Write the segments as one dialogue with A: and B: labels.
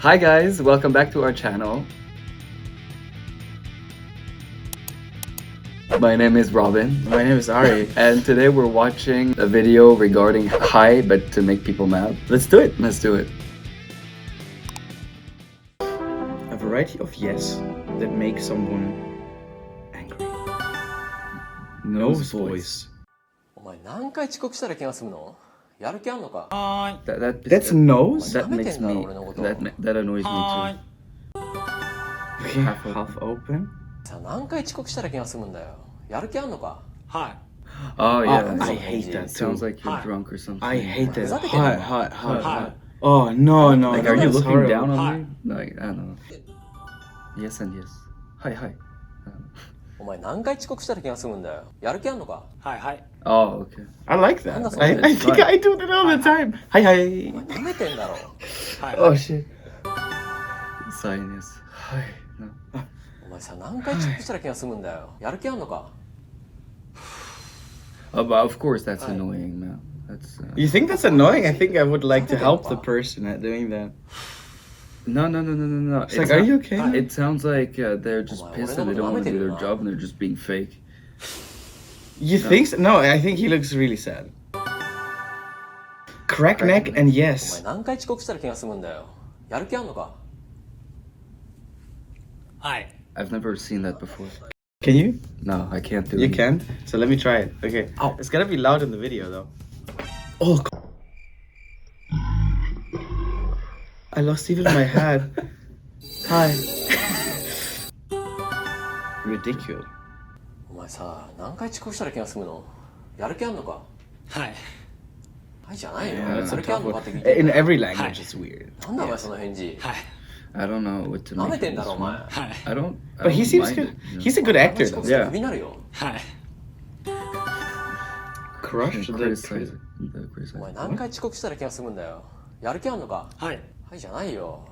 A: Hi guys, welcome back to our channel. My name is Robin.
B: My name is Ari.
A: And today we're watching a video regarding hi, but to make people mad.
B: Let's do it.
A: Let's do it.
B: A variety of yes that make someone angry. Nose voice.
C: お前何回遅刻したら気が済むの？やる気あんのか？
B: That's nose?
A: That makes me, that annoys me too.
B: Okay, half open.
C: さあ何回遅刻したら気が済むんだよ。やる気あんのか？
A: Oh yeah,
B: I hate that.
A: Sounds like you're drunk or something.
B: I hate that.
C: ふざけてんのか？
B: Hi. Oh no.
A: Like, are you
B: that's
A: looking
B: horrible.
A: down on me? Like, I don't know. Yes and yes. Hi.
C: お前何回遅刻したら気が済むんだよ。やる気あんのか？
A: Oh, okay.
B: I like that.
C: なんだそれ。
B: I think I do that all the time. Hi.
C: お前舐めてんだろ。
A: Oh shit. Sign yes. Hi. No.
C: お前さ何回遅刻したら気が済むんだよ。やる気あんのか？
A: But of course that's annoying, man. That's.
B: You think that's annoying? I think I would like to help the person at doing that.
A: No.
B: It's like, are you okay?
A: It sounds like they're just pissed and they don't want to do their job and they're just being fake.
B: You think so? No, I think he looks really sad. Crack neck and
C: お前
B: yes.
C: 何回遅刻したら気が済むんだよ。やる気あんのか？
A: I've never seen that before.
B: Can you?
A: No, I can't do
B: You
A: it.
B: can? So let me try it. Okay.
A: Ow.
B: It's gotta be loud in the video though. Oh. I lost even my hat. Hi. Ridiculous.
C: お前さ何回遅刻したら気が済むの？やる気あんのか？はいじゃないよ。やる気あんのかって聞いて。
B: In every language, it's weird.
C: なんだお前その返事。
A: I don't know what to
C: 舐
A: make
C: めてん
A: of
C: だ
A: this
C: ろお前。
A: one. I don't.
B: But he seems good. He's a good actor
C: 遅刻
B: though.
C: すると
B: Yeah.
C: クビになるよ。
B: Crushed the
A: Criticize.
C: お前何回遅刻したら気が済むんだよ。やる気あんのか？はいじゃないよ。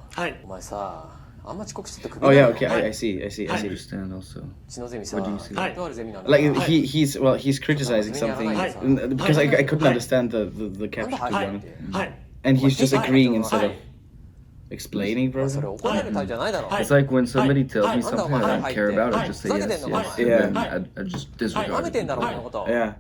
C: お前さあんま遅刻するとクビ
B: Oh
C: にな
B: yeah,
C: る
B: okay,
C: よ。
B: I see.
A: I understand also.
C: うちのゼミさ、
A: What do you see?
C: とあるゼミなんだ
B: Like
C: けど。
B: he's criticizing something because I couldn't understand the caption to be honest. And he's just agreeing instead of explaining,
C: お前それ
B: bro.
C: 怒られるタイプじゃないだろ。
A: It's like when somebody tells me something I don't care about, I just say yes, yes,
B: Yeah.
A: and then I just
C: 舐め
A: disregard
C: てんだ
A: it.
C: ろ俺のこと。
B: Yeah.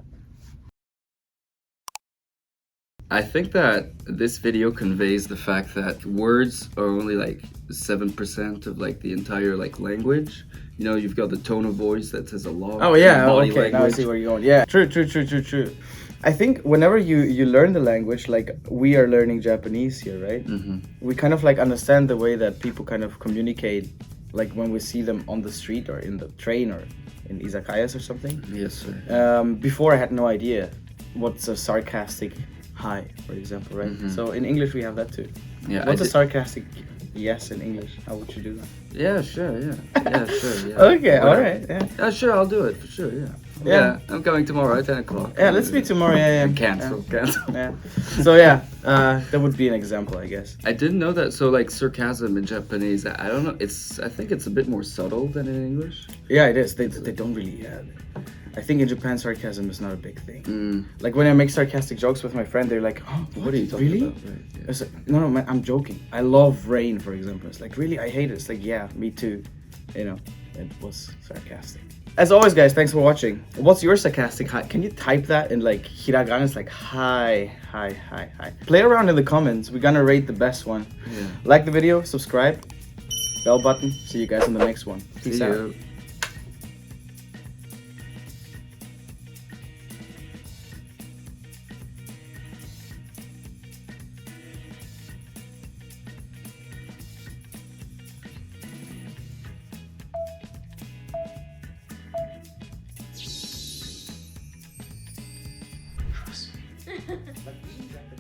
A: I think that this video conveys the fact that words are only like 7% of like the entire like language. You know, you've got the tone of voice that says a lot.
B: Oh yeah,
A: body
B: okay, now I see where you're going. Yeah, true. I think whenever you learn the language, like we are learning Japanese here, right? We kind of like understand the way that people kind of communicate, like when we see them on the street or in the train or in izakayas or something.
A: Yes, sir.
B: Before I had no idea what's a sarcastic hi, for example, right? So in English we have that too.
A: Yeah,
B: What's a sarcastic yes in English? How would you do that?
A: Yeah, sure, yeah. Sure, yeah.
B: Okay,
A: Whatever.
B: alright, yeah.
A: Yeah, sure, I'll do it for sure, yeah.
B: Yeah.
A: I'm coming tomorrow at 10 o'clock.
B: Yeah, let's meet tomorrow. Yeah.
A: Cancel.
B: Yeah. So yeah, that would be an example, I guess.
A: I didn't know that. So like sarcasm in Japanese, I don't know. I think it's a bit more subtle than in English.
B: Yeah, it is. They don't really. I think in Japan sarcasm is not a big thing. Like when I make sarcastic jokes with my friend, they're like, "Oh,
A: What are you talking
B: really?"
A: about? Right, yeah.
B: It's like, no, man, I'm joking. I love rain, for example. It's like, really, I hate it. It's like, yeah, me too. You know, it was sarcastic. As always, guys, thanks for watching. What's your sarcastic hi? Can you type that in like hiragana? It's like hi. Play around in the comments. We're gonna rate the best one.
A: Yeah.
B: Like the video, subscribe, bell button. See you guys in the next one. Peace
A: See
B: out.
A: you.
B: But these at the